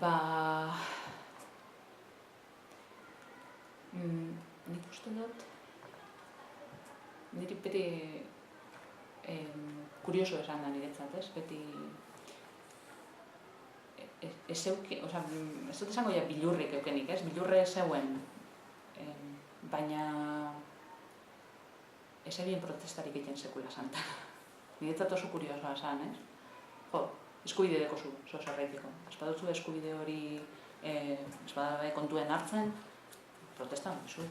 Ba... nik uste dut, niri beti kurioso esan da niretzat, ez? Beti... Ez dut esango ja bilurrik eukenik, ez? Bilurre zeuen, baina... Ez egin protestarik egiten sekula santan. Niretzat oso kuriosoa esan, ez? Jo, eskubide dekozu, zerraitiko. Ez badutzu eskubide hori kontuen hartzen, protestan duzu.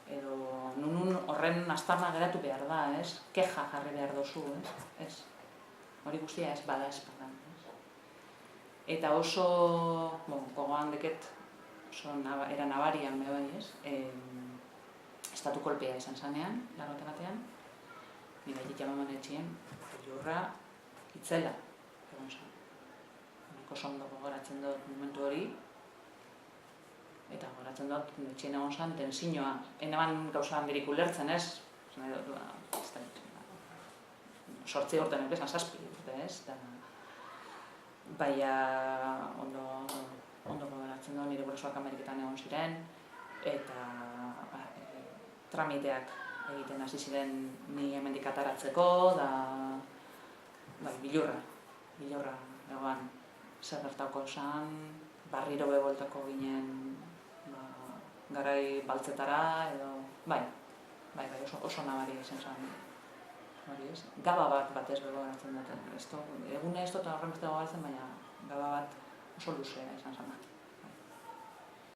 Edo nun horren aztarna geratu behar da, ez? Keja jarri behar dozu, ez? Hori guztia ez bada espadan. Eta oso, gogoan deket, oso era nabarian bebai, ez? Estatu kolpea izan zanean, larrote batean, nire jamaman etxien, bilurra itzela, egon zan. Niko ondo gogoratzen dut momentu hori, eta gogoratzen dut etxien egon zan tensioa. Eneban gauza handirik ulertzen, ez? Sortzi urte nebesan, 7 urte, ez? Baina ondo gogoratzen dut, nire gurasoak Ameriketan egon ziren, eta tramiteak egiten hasi ziren ni hemendik ataratzeko, bilurra egoan zer gertauko esan, barriro beboltako ginen garai baltzetara, edo, bai, oso nabaria izan zen. Gaba bat ez gogoratzen dut, egune ez dut horren beste gogoratzen, baina gaba bat oso luzea izan zen.